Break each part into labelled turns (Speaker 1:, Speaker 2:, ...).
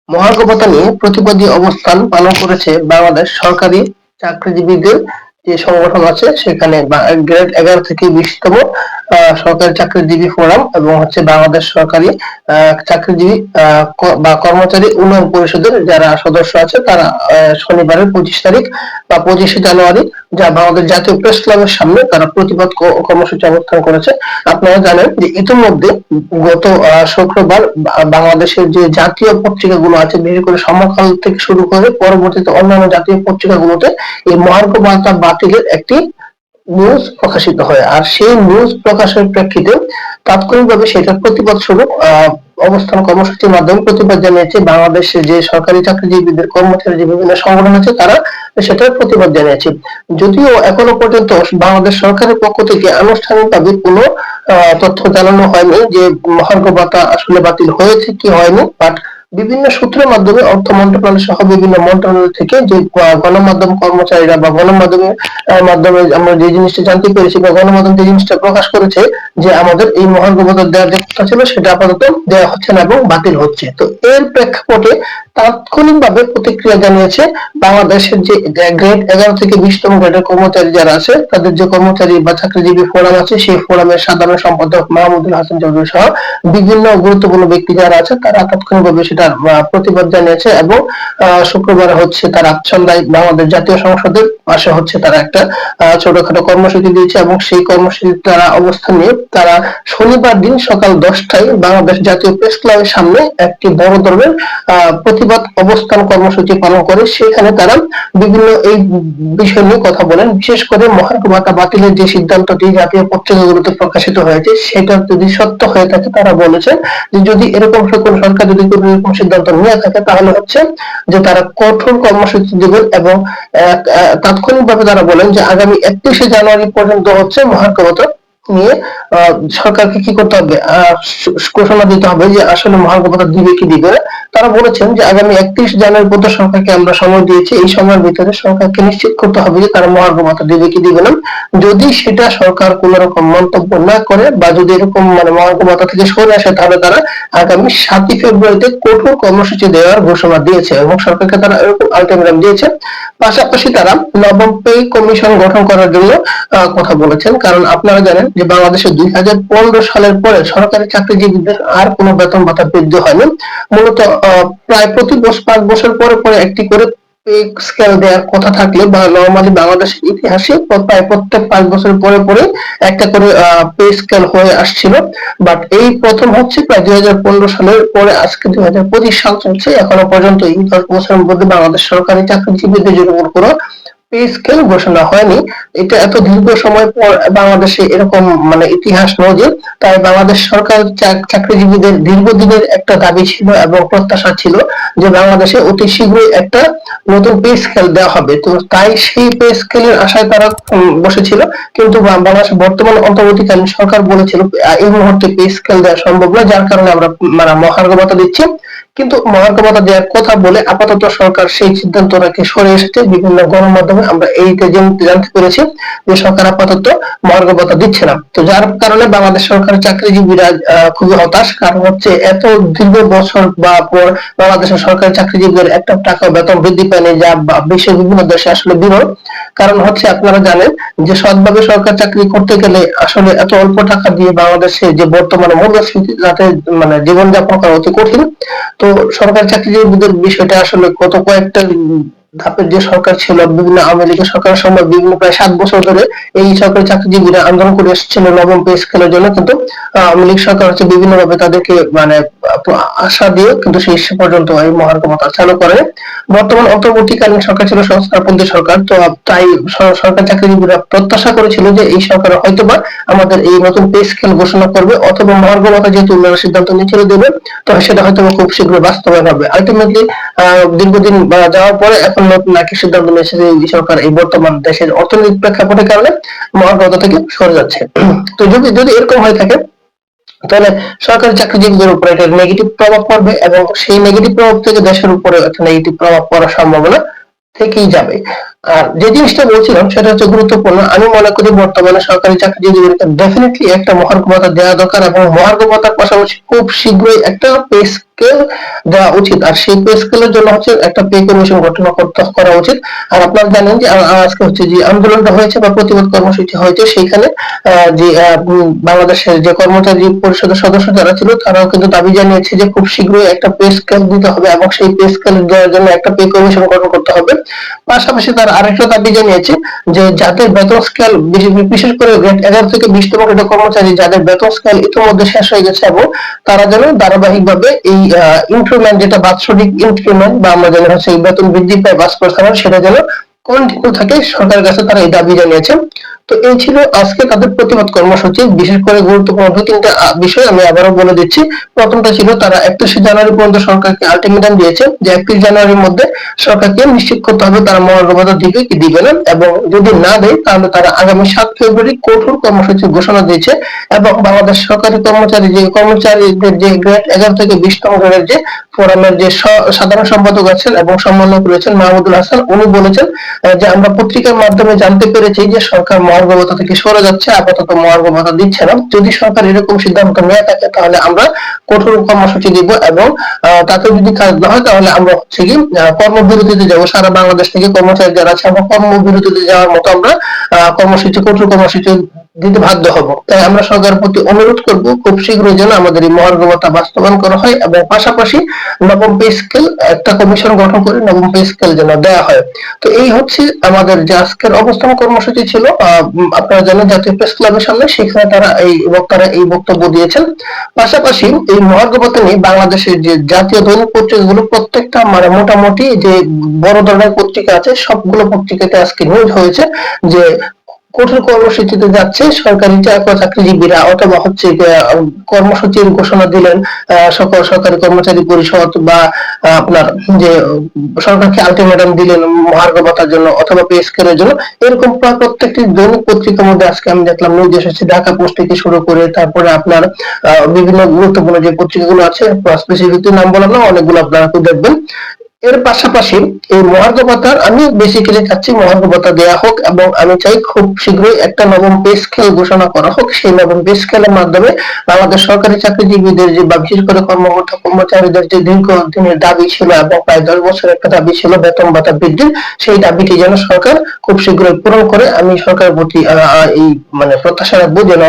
Speaker 1: মহার্ঘ নিয়ে প্রতিবাদী অবস্থান পালন করেছে বাংলাদেশ সরকারি চাকরিজীবীদের যে সংগঠন আছে সেখানে গ্রেড 11 থেকে 20তম সরকারি চাকরিজীবী ফোরাম এবং বাংলাদেশ সরকারি চাকরিজীবী বা কর্মচারী উন্নয়ন পরিষদের যারা সদস্য আছে তারা শনিবারের 25 তারিখ বা 25শে জানুয়ারি যা বাংলাদেশ জাতীয় প্রেস ক্লাবের সামনে তারা প্রতিবাদ কর্মসূচি অবস্থান করেছে। আপনারা জানেন যে ইতিমধ্যে গত শুক্রবার বাংলাদেশের যে জাতীয় পত্রিকাগুলো আছে, বিশেষ করে সমকাল থেকে শুরু করে পরবর্তীতে অন্যান্য জাতীয় পত্রিকাগুলোতে এই মহার্ঘ ভাতা বাতিলের একটি নিউজ প্রকাশিত হয়। আর সেই নিউজ প্রকাশের প্রেক্ষিতে তাৎক্ষণিকভাবে সেটার প্রতিবাদ স্বরূপ অবস্থান কর্মসূচির মাধ্যমে প্রতিবাদ জানিয়েছে বাংলাদেশে যে সরকারি চাকরিজীবীদের কর্মচারী যে বিভিন্ন সংগঠন আছে তারা সেটার প্রতিবাদ জানিয়েছে। যদিও এখনো পর্যন্ত বাংলাদেশ সরকারের পক্ষ থেকে আনুষ্ঠানিকভাবে কোনো তথ্য জানানো হয়নি যে মহার্ঘ ভাতা আসলে বাতিল হয়েছে কি হয়নি, বাট বিভিন্ন সূত্রের মাধ্যমে অর্থ মন্ত্রণালয় সহ বিভিন্ন মন্ত্রণালয় থেকে যে গণমাধ্যম কর্মচারীরা বা গণমাধ্যমের মাধ্যমে আমরা যে জিনিসটা জানতে পেরেছি বা গণমাধ্যম যে জিনিসটা প্রকাশ করেছে যে আমাদের এই মহার্ঘ ভাতা দেওয়ার যে কথা ছিল সেটা আপাতত দেওয়া হচ্ছে না এবং বাতিল হচ্ছে। তো এর প্রেক্ষাপটে তাৎক্ষণিকভাবে প্রতিক্রিয়া জানিয়েছে বাংলাদেশের যে গ্রেড 11 থেকে 20তম গ্রেডের কর্মচারী যারা আছে তাদের যে কর্মচারী বা চাকরিজীবী ফোরাম আছে সেই ফোরামের সাধারণ সম্পাদক মাহমুদুল হাসান চৌধুরী সহ বিভিন্ন গুরুত্বপূর্ণ ব্যক্তি যারা আছে তারা তাৎক্ষণিকভাবে সেটার প্রতিবাদ জানিয়েছে এবং শুক্রবার তারা সন্ধ্যায় বাংলাদেশ জাতীয় সংসদের পাশে তারা একটা ছোটখাটো কর্মসূচি দিয়েছে এবং সেই কর্মসূচির তারা অবস্থান নিয়ে তারা শনিবার দিন সকাল 10টায় বাংলাদেশ জাতীয় প্রেস ক্লাবের সামনে একটি বড় ধরনের প্রতিবাদ অবস্থান কর্মসূচি পালন করে। সেখানে তারা বিভিন্ন এই বিষয় নিয়ে কথা বলেন, বিশেষ করে মহার্ঘ ভাতা বাতিলের যে সিদ্ধান্তটি জাতীয় পত্রিকাগুলোতে প্রকাশিত হয়েছে সেটা যদি সত্য হয়ে থাকে তারা বলেছেন যে যদি এরকম কোন সরকার যদি কোনো এরকম সিদ্ধান্ত নিয়ে থাকে তাহলে যে তারা কঠোর কর্মসূচি দেবেন এবং তাৎক্ষণিকভাবে তারা বলেন যে আগামী 31শে জানুয়ারি পর্যন্ত মহার্ঘ ভাতা নিয়ে সরকারকে কি করতে হবে, ঘোষণা দিতে হবে যে আসলে মহার্ঘ ভাতা দিবে কি দিবে না। তারা বলেছেন যে আগামী 31 জানুয়ারি পর্যন্ত সরকারকে আমরা সময় দিয়েছি, এই সময়ের ভিতরে সরকারকে নিশ্চিত করতে হবে যে তারা মহার্ঘ ভাতা দিবে কি দিবে না। যদি সেটা সরকার কোন রকম মন্তব্য না করে বা যদি এরকম মহার্ঘ ভাতা থেকে সরে আসে তাহলে তারা আগামী 7ই ফেব্রুয়ারিতে কঠোর কর্মসূচি দেওয়ার ঘোষণা দিয়েছে এবং সরকারকে তারা এরকম আলটিমেটাম দিয়েছে। পাশাপাশি তারা নবম পে কমিশন গঠন করার জন্য কথা বলেছেন, কারণ আপনারা জানেন যে বাংলাদেশে 2015 সালের পরে সরকারি চাকরিজীবীদের আর কোনো বেতন ভাতা বৃদ্ধি হয়নি। মূলত প্রায় প্রতি 5 বছর পরে পরে একটি করে পে স্কেল দেওয়ার কথা থাকলে বা নরমালি বাংলাদেশের ইতিহাসে প্রায় প্রত্যেক 5 বছর পরে পরে একটা করে পে স্কেল হয়ে আসছিল। বাট এই প্রথম প্রায় 2015 সালের পরে আজকে 2025 সাল চলছে, এখনো পর্যন্ত এই 10 বছরের মধ্যে বাংলাদেশ সরকারি চাকরিজীবীদের জন্য কোনো পে স্কেল ঘোষণা হয়নি। এটা এত দীর্ঘ সময় পর বাংলাদেশে এরকম ইতিহাস নজির। তাই বাংলাদেশ সরকার চাকরিজীবীদের দীর্ঘদিনের একটা দাবি ছিল এবং প্রত্যাশা ছিল যে বাংলাদেশে অতি শীঘ্রই একটা নতুন পে স্কেল দেওয়া হবে। তো তাই সেই পে স্কেলের আশায় তারা বসেছিল, কিন্তু বাংলাদেশ বর্তমান অন্তর্বর্তীকালীন সরকার বলেছিল এই মুহূর্তে পে স্কেল দেওয়া সম্ভব না, যার কারণে আমরা মহার্ঘ ভাতা দিচ্ছি। কিন্তু মহার্ঘ ভাতা দেওয়ার কথা বলে আপাতত সরকার সেই সিদ্ধান্ত রেখে সরে এসেছে। বিভিন্ন গণমাধ্যমে আমরা এইটা জানতে পেরেছি যে সরকার আপাতত মহার্ঘ ভাতা দিচ্ছে না। তো যার কারণে বাংলাদেশ সরকারের চাকরিজীবীরা খুবই হতাশ, কারণ এত দীর্ঘ বছর বা পর বাংলাদেশের সরকারি চাকরিজীবীদের একটা টাকা বেতন বৃদ্ধি পায়নি, যা বিশ্বের বিভিন্ন দেশে আসলে বিরল। কারণ আপনারা জানেন যে সৎভাবে সরকার চাকরি করতে গেলে আসলে এত অল্প টাকা দিয়ে বাংলাদেশে যে বর্তমানে মূল্যস্ফীতি যাতে জীবনযাপন করা অতি কঠিন। তো সরকারি চাকরিজীবীদের বিষয়টা আসলে গত কয়েকটা ধাপের যে সরকার ছিল, বিভিন্ন আওয়ামী লীগের সরকারের সময় বিভিন্ন প্রায় 7 বছর ধরে এই সরকারি চাকরিজীবীরা আন্দোলন করে এসেছিল নবম পে স্কেলের জন্য, কিন্তু আওয়ামী লীগ সরকার বিভিন্ন ভাবে তাদেরকে আশা দিয়ে কিন্তু শেষ পর্যন্ত এই মহার্ঘ ভাতা চালু করে। বর্তমান অন্তর্বর্তীকালীন সরকার ছিল সংস্কারপন্থী সরকার। তো তাই সরকারি চাকরিজীবীরা প্রত্যাশা করেছিল যে এই সরকার হয়তোবা আমাদের এই নতুন পে স্কেল ঘোষণা করবে অথবা মহার্ঘ ভাতা যেহেতু উন্নয়নের সিদ্ধান্ত নিয়েছিল দেবে, তবে সেটা হয়তো খুব শীঘ্রই বাস্তবায়ন হবে। আলটিমেটলি দীর্ঘদিন যাওয়ার পরে এখন নতুন একই সিদ্ধান্ত নিয়েছে যে এই সরকার এই বর্তমান দেশের অর্থনৈতিক প্রেক্ষাপটের কারণে মহার্ঘ ভাতা থেকে সরে যাচ্ছে। তো যদি এরকম হয়ে থাকে তাহলে সরকারি চাকরিজীবীদের উপরে একটা নেগেটিভ প্রভাব পড়বে এবং সেই নেগেটিভ প্রভাব থেকে দেশের উপরে একটা নেগেটিভ প্রভাব পড়ার সম্ভাবনা থেকেই যাবে। আর যে জিনিসটা বলছিলাম সেটা হচ্ছে গুরুত্বপূর্ণ। আমি মনে করি বর্তমানে সরকারি চাকরিজীবীদেরকে ডেফিনেটলি একটা মহার্ঘ ভাতা দেওয়া দরকার, এবং মহার্ঘ ভাতার পাশাপাশি খুব শীঘ্রই একটা পে স্কেল দেওয়া উচিত। আর সেই পে স্কেলের জন্য হচ্ছে একটা পে কমিশন গঠন করা উচিত। আর আপনারা জানেন যে আজকে হচ্ছে যে আন্দোলনটা হয়েছে বা প্রতিবাদ কর্মসূচি হয়েছে, সেখানে যে বাংলাদেশের যে কর্মচারী পরিষদের সদস্য যারা ছিল তারাও কিন্তু দাবি জানিয়েছে যে খুব শীঘ্রই একটা পে স্কেল দিতে হবে, এবং সেই পে স্কেল দেওয়ার জন্য একটা পে কমিশন গঠন করতে হবে। পাশাপাশি তারা আরেকটা দাবি জানিয়েছে যে যাদের বেতন স্কেল বিশেষ করে গ্রেড 11 থেকে 20তম গ্রেডের কর্মচারী যাদের বেতন স্কেল ইতিমধ্যে শেষ হয়ে গেছে, এবং তারা যেন ধারাবাহিকভাবে এই ইনক্রিমেন্ট, যেটা বাৎসরিক ইনক্রিমেন্ট বা আমরা জানি হচ্ছে বেতন বৃদ্ধি পায় 5%, সেটা যেন কন্টিনিউ থাকে, সরকারের কাছে তারা এই দাবি জানিয়েছেন। তো এই ছিল আজকে তাদের প্রতিবাদ কর্মসূচি। বিশেষ করে গুরুত্বপূর্ণ দু তিনটা বিষয় আমি আবারও বলে দিচ্ছি। প্রথমটা ছিল তারা 31শে জানুয়ারি পর্যন্ত সরকারকে আলটিমেটাম দিয়েছে যে 31 জানুয়ারির মধ্যে সরকারকে নিশ্চিত করতে হবে তারা মহার্ঘ ভাতা দিবে কি দিবে না, এবং যদি না দেয় তাহলে তারা আগামী 7 ফেব্রুয়ারি কঠোর কর্মসূচি ঘোষণা দিয়েছে। এবং বাংলাদেশ সরকারি কর্মচারীদের যে গ্রেড 11 থেকে 20তম গ্রেডের যে ফোরামের যে সাধারণ সম্পাদক আছেন এবং সমন্বয়ক রয়েছেন মাহমুদুল হাসান, উনি বলেছেন যে আমরা পত্রিকার মাধ্যমে জানতে পেরেছি যে সরকার মহার্ঘ ভাতা থেকে সরে যাচ্ছে, আপাতত মহার্ঘ ভাতা দিচ্ছে না। যদি সরকার এরকম সিদ্ধান্ত নিয়ে থাকে তাহলে আমরা কঠোর কর্মসূচি দিব, এবং তাতে যদি কাজ না হয় তাহলে আমরা হচ্ছে কি কর্মবিরতিতে যাব। সারা বাংলাদেশ থেকে কর্মচারী যারা আছে আমরা কর্মবিরতিতে যাওয়ার মতো আমরা কঠোর কর্মসূচি দিতে বাধ্য হব। তাই আমরা সরকারের প্রতি অনুরোধ করব খুব শীঘ্রই যেন আমাদের এই মহার্ঘ ভাতা বাস্তবায়ন করা হয়, এবং পাশাপাশি নবম পে স্কেল একটা কমিশন গঠন করে নবম পে স্কেল যেন দেওয়া হয়। তো এই হচ্ছে আমাদের যে আজকের অবস্থান কর্মসূচি ছিল। আপনারা জানেন জাতীয় প্রেস ক্লাবের সামনে, সেখানে বক্তারা এই বক্তব্য দিয়েছেন। পাশাপাশি এই মহার্ঘ ভাতা নিয়ে বাংলাদেশের যে জাতীয় দৈনিক পত্রিকাগুলো প্রত্যেকটা মানে মোটামুটি যে বড় ধরনের পত্রিকা আছে সবগুলো পত্রিকাতে আজকে নিউজ হয়েছে যে কঠোর কর্মসূচিতে যাচ্ছে সরকারি চাকরিজীবীরা, অথবা হচ্ছে কর্মসূচির ঘোষণা দিলেন সকল সরকারি কর্মচারী পরিষদ, বা আপনার যে সরকারকে আলটিমেটাম দিলেন মহার্ঘ ভাতার জন্য অথবা পে স্কেলের জন্য। এরকম প্রায় প্রত্যেকটি দৈনিক পত্রিকার মধ্যে আজকে আমি দেখলাম নিউজ এসেছে, ঢাকা পোস্ট থেকে শুরু করে তারপরে আপনার বিভিন্ন গুরুত্বপূর্ণ যে পত্রিকাগুলো আছে, স্পেসিফিক নাম বললাম না, অনেকগুলো আপনারা দেখবেন। এর পাশাপাশি এই মহার্ঘ ভাতার আমি বেসিক্যালি চাচ্ছি মহার্ঘ ভাতা দেওয়া হোক, এবং আমি চাই খুব শীঘ্রই একটা নবম পে স্কেল ঘোষণা করা হোক। সেই নবম পে স্কেলের মাধ্যমে বাংলাদেশ সরকারি চাকরিজীবীদের যে বা বিশেষ করে কর্মকর্তা কর্মচারীদের যে দীর্ঘদিনের দাবি ছিল এবং প্রায় 10 বছরের একটা দাবি ছিল বেতন ভাতা বৃদ্ধির, সেই দাবিটি যেন সরকার খুব শীঘ্রই পূরণ করে। আমি সরকারের প্রতি এই মানে প্রত্যাশা রাখবো যেন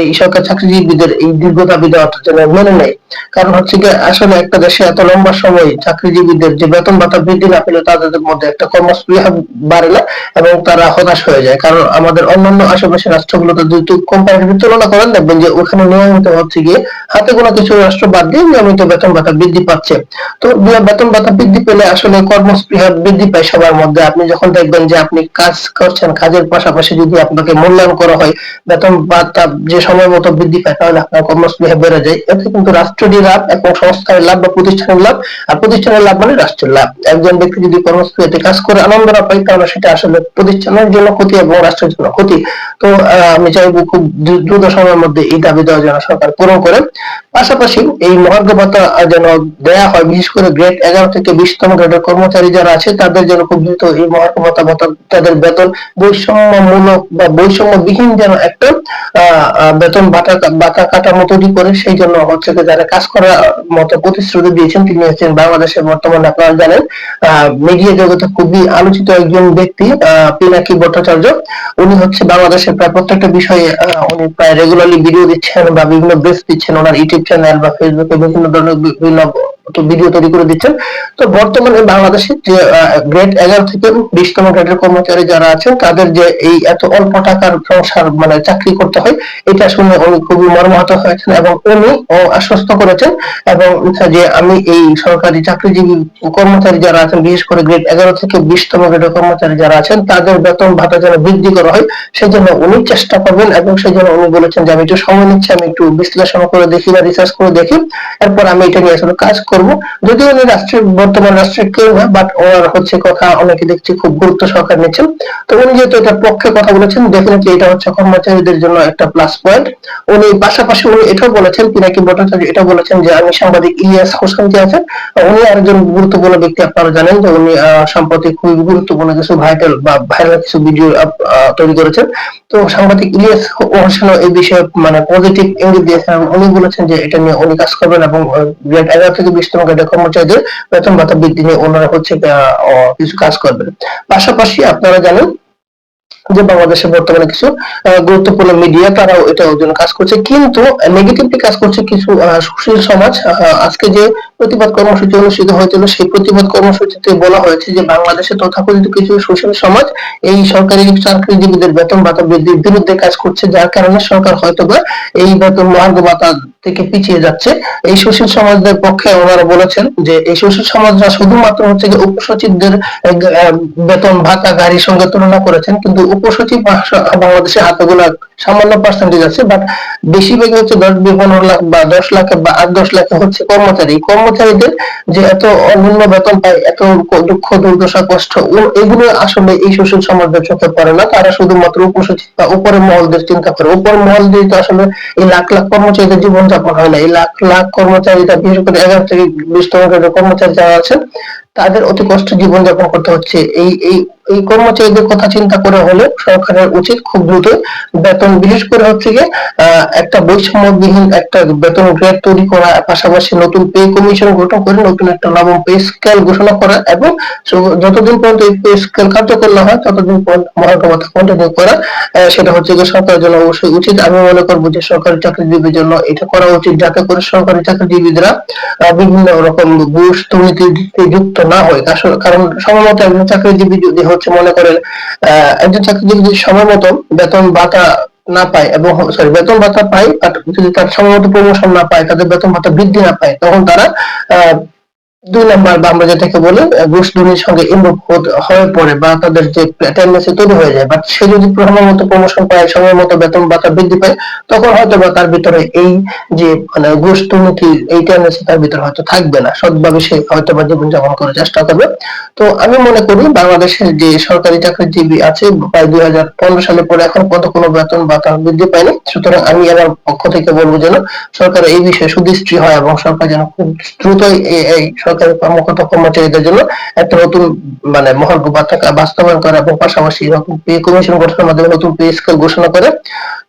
Speaker 1: এই সরকারি চাকরিজীবীদের এই দীর্ঘ দাবি দেওয়াটা যেন মেনে নেয়। কারণ হচ্ছে কি আসলে একটা দেশে এত লম্বা সময় চাকরিজীবীদের যে বেতন ভাতা বৃদ্ধি না পেলে তাদের মধ্যে একটা কর্মস্পৃহা বাড়ে না, এবং তারা হতাশ হয়ে যায়। কারণ আমাদের অন্যান্য আশেপাশের রাষ্ট্রগুলোতে যদি কম্পারেটিভ তুলনা করেন দেখবেন যে ওখানে নিয়মিত হচ্ছে গিয়ে হাতে গোনা কিছু রাষ্ট্র বাদ দিয়ে নিয়মিত বেতন ভাতা বৃদ্ধি পাচ্ছে। তো বেতন ভাতা বৃদ্ধি পেলে আসলে কর্মস্পৃহা বৃদ্ধি পায় সবার মধ্যে। আপনি যখন দেখবেন যে আপনি কাজ করছেন, কাজের পাশাপাশি যদি আপনাকে মূল্যায়ন করা হয়, বেতন ভাতা যে সময় মতো বৃদ্ধি পায়, তাহলে আপনার কর্মস্পৃহা বেড়ে যায়। এতে কিন্তু রাষ্ট্রেরই লাভ এবং সংস্থার লাভ বা প্রতিষ্ঠানের লাভ, আর প্রতিষ্ঠানের লাভ মানে রাষ্ট্রের লাভ। একজন ব্যক্তি যদি কর্মস্পৃহাতে কাজ করে আনন্দ না পায় তাহলে সেটা আসলে প্রতিষ্ঠানের জন্য ক্ষতি এবং রাষ্ট্রের জন্য ক্ষতি। তো আমি চাইবো খুব দ্রুত সময়ের মধ্যে এই দাবি দেওয়া যেন সরকার পূরণ করে। পাশাপাশি এই মহার্ঘ ভাতা যেন দেয়া হয়, বিশেষ করে গ্রেড 11 থেকে 20তম গ্রেডের কর্মচারী যারা আছে তাদের যেন খুব দ্রুত এই মহার্ঘ ভাতা তাদের বেতন বৈষম্যমূলক বা বৈষম্যবিহীন যেন একটা বেতন ভাতা কাঠামো তৈরি করে। সেই জন্য হচ্ছে যারা কাজ করার মতো প্রতিশ্রুতি দিয়েছেন তিনি হচ্ছেন বাংলাদেশের বর্তমানে আপনারা জানেন মিডিয়া জগতে খুবই আলোচিত একজন ব্যক্তি পিনাকি ভট্টাচার্য। উনি হচ্ছে বাংলাদেশের প্রায় প্রত্যেকটা বিষয়ে উনি প্রায় রেগুলারলি ভিডিও দিচ্ছেন বা বিভিন্ন ব্রিফ দিচ্ছেন ওনার ইউটিউব চ্যানেল বা ফেসবুকে বিভিন্ন ধরনের বিভিন্ন ভিডিও তৈরি করে দিচ্ছেন। তো বর্তমানে বাংলাদেশে যে গ্রেড 11 থেকে 20তম গ্রেডের কর্মচারী যারা আছেন তাদের যে এই এত অল্প টাকার সংসার মানে চাকরি করতে হয়, এটা শুনে উনি খুবই মর্মাহত হয়েছেন, এবং উনি আশ্বস্ত করেছেন এবং যে আমি এই সরকারি চাকরিজীবী কর্মচারী যারা আছেন, বিশেষ করে গ্রেড 11 থেকে 20তম গ্রেডের কর্মচারী যারা আছেন তাদের বেতন ভাতা যেন বৃদ্ধি করা হয় সেই জন্য উনি চেষ্টা করবেন। এবং সেই জন্য উনি বলেছেন যে আমি একটু সময় নিচ্ছি, আমি একটু বিশ্লেষণ করে দেখি বা রিসার্চ করে দেখি, এরপর আমি এটা নিয়ে আসলে কাজ করব। যদিও উনি বর্তমান রাষ্ট্রের কেউ না, বাট ওনার হচ্ছে কথা অনেকে দেখছি খুব গুরুত্ব সহকারে নিচ্ছেন। তো উনি যেহেতু এটার পক্ষে কথা বলেছেন, ডেফিনেটলি এটা হচ্ছে কর্মচারীদের জন্য একটা প্লাস পয়েন্ট। উনি পাশাপাশি উনি এটাও বলেছেন, পিনাকি ভট্টাচার্য এটা বলেছেন যে আমি সাংবাদিক ইলিয়াস হোসেন যে আছেন উনি আরেকজন গুরুত্বপূর্ণ গুরুত্বপূর্ণ ব্যক্তি, আপনারা জানেন যে উনি সম্প্রতি খুবই গুরুত্বপূর্ণ কিছু ভাইরাল কিছু ভিডিও তৈরি করেছেন। তো সাংবাদিক ইলিয়াস হোসেনও এই বিষয়ে মানে পজিটিভ ইঙ্গিত দিয়েছেন এবং উনি বলেছেন যে এটা নিয়ে উনি কাজ করবেন এবং গ্রেড 11 থেকে 20তম গ্রেডের কর্মচারীদের বেতন ভাতা বৃদ্ধি নিয়ে ওনারা হচ্ছে কিছু কাজ করবেন। পাশাপাশি আপনারা জানেন যে বাংলাদেশে বর্তমানে কিছু গুরুত্বপূর্ণ মিডিয়া তারাও এটার জন্য কাজ করছে, কিন্তু নেগেটিভলি কাজ করছে কিছু সুশীল সমাজ। আজকে যে প্রতিবাদ কর্মসূচি অনুষ্ঠিত হয়েছিল সেই প্রতিবাদ কর্মসূচিতে বলা হয়েছে যে বাংলাদেশে তথাকথিত কিছু সুশীল সমাজ এই সরকারি চাকরিজীবীদের বেতন ভাতা বৃদ্ধির বিরুদ্ধে কাজ করছে, যার কারণে সরকার হয়তোবা এই বেতন মহার্ঘ ভাতা থেকে পিছিয়ে যাচ্ছে। এই সুশীল সমাজদের পক্ষে ওনারা বলেছেন যে এই সুশীল সমাজরা শুধুমাত্র হচ্ছে যে উপসচিবদের বেতন ভাতা গাড়ির সঙ্গে তুলনা করেছেন, কিন্তু উপসচিব বাংলাদেশে হাতে গোনা সামান্য পার্সেন্টেজ আছে, বাট বেশিরভাগ হচ্ছে 10-15 লাখ বা 10 লাখ বা 8-10 লাখ হচ্ছে কর্মচারী। কর্মচারীদের যে এত অন্যান্য বেতন পায়, এত দুঃখ দুর্দশা কষ্ট, এগুলো আসলে এই সুশীল সমাজদের চোখে পড়ে না। তারা শুধুমাত্র উপসচিব বা উপরের মহলদের চিন্তা করে। উপরের মহল দিয়ে তো আসলে এই লাখ লাখ কর্মচারীদের জীবনযাপন হয় না। এই লাখ লাখ কর্মচারীরা, বিশেষ করে 11 থেকে 20তম গ্রেডের কর্মচারী যারা আছেন, তাদের অতি কষ্ট জীবনযাপন করতে হচ্ছে। এই এই এই কর্মচারীদের কথা চিন্তা করে হলে সরকারের উচিত খুব দ্রুত বেতন, বিশেষ করে হচ্ছে গিয়ে একটা বৈষম্যবিহীন একটা বেতন গ্রেড তৈরি করা, পাশাপাশি নতুন পে কমিশন গঠন করে নতুন একটা নবম পে স্কেল ঘোষণা করা এবং যতদিন পর্যন্ত এই পে স্কেল কার্যকর না হয় ততদিন পর্যন্ত মহার্ঘ ভাতা কন্টিনিউ করা, সেটা হচ্ছে গিয়ে সরকারের জন্য অবশ্যই উচিত। আমি মনে করবো যে সরকারি চাকরিজীবীর জন্য এটা করা উচিত, যাতে করে সরকারি চাকরিজীবীরা বিভিন্ন রকম ঘুষ দুর্নীতিতে যুক্ত না হয়। কারণ সময় মতো একজন চাকরিজীবী যদি হচ্ছে মনে করেন একজন চাকরিজীবী যদি সময় মতো বেতন ভাতা না পায় এবং বেতন ভাতা পায়, বাট যদি তার সময় মতো প্রমোশন না পায়, তাদের বেতন ভাতা বৃদ্ধি না পায়, তখন তারা 2 নাম্বার বা আমরা যেটাকে বলি ঘুষ দুর্নীতির সঙ্গে ইনভলভ হয়ে পড়ে বা তাদের যে টেন্ডেন্সি তৈরি হয়ে যায়। বাট সে যদি সময় মতো প্রমোশন পায়, সময় মতো বেতন ভাতা বৃদ্ধি পায়, তখন হয়তো বা তার ভিতরে এই যে মানে ঘুষ দুর্নীতি এই টেন্ডেন্সি তার ভিতরে হয়তো থাকবে না। সৎভাবে সে হয়তো বা জীবনযাপন করার চেষ্টা করবে। তো আমি মনে করি বাংলাদেশের যে সরকারি চাকরিজীবী আছে প্রায় 2015 সালে পরে এখন পর্যন্ত কোনো বেতন ভাতা বৃদ্ধি পায়নি। সুতরাং আমি আমার পক্ষ থেকে বলবো যেন সরকার এই বিষয়ে সুদৃষ্টি হয় এবং সরকার যেন খুব দ্রুত এই সরকারি কর্মকর্তা কর্মচারীদের জন্য একটা নতুন মানে মহার্ঘ ভাতা বাস্তবায়ন করে এবং পাশাপাশি এরকম পে কমিশন গঠনের মাধ্যমে নতুন পে স্কেল ঘোষণা করে।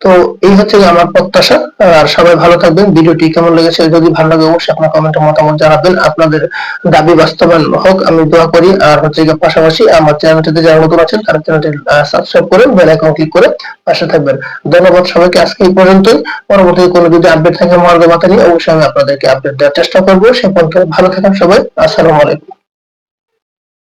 Speaker 1: তো এই হচ্ছে আমার প্রত্যাশা। আর সবাই ভালো থাকবেন। ভিডিওটি কেমন লেগেছে যদি ভালো লাগে অবশ্যই আপনার কমেন্টে মতামত জানাবেন। আপনাদের দাবি বাস্তবায়ন হোক আমি দোয়া করি। আর হচ্ছে পাশাপাশি আমার চ্যানেলটিতে যারা নতুন আছেন তারা চ্যানেলটি সাবস্ক্রাইব করে বেল আইকন ক্লিক করে পাশে থাকবেন। ধন্যবাদ সবাইকে। আজকে এই পর্যন্তই। পরবর্তী কোনো যদি আপডেট থাকে মহার্ঘ ভাতা নিয়ে অবশ্যই আমি আপনাদেরকে আপডেট দেওয়ার চেষ্টা করবো। সে পর্যন্ত ভালো থাকেন সবাই। আসসালামু আলাইকুম।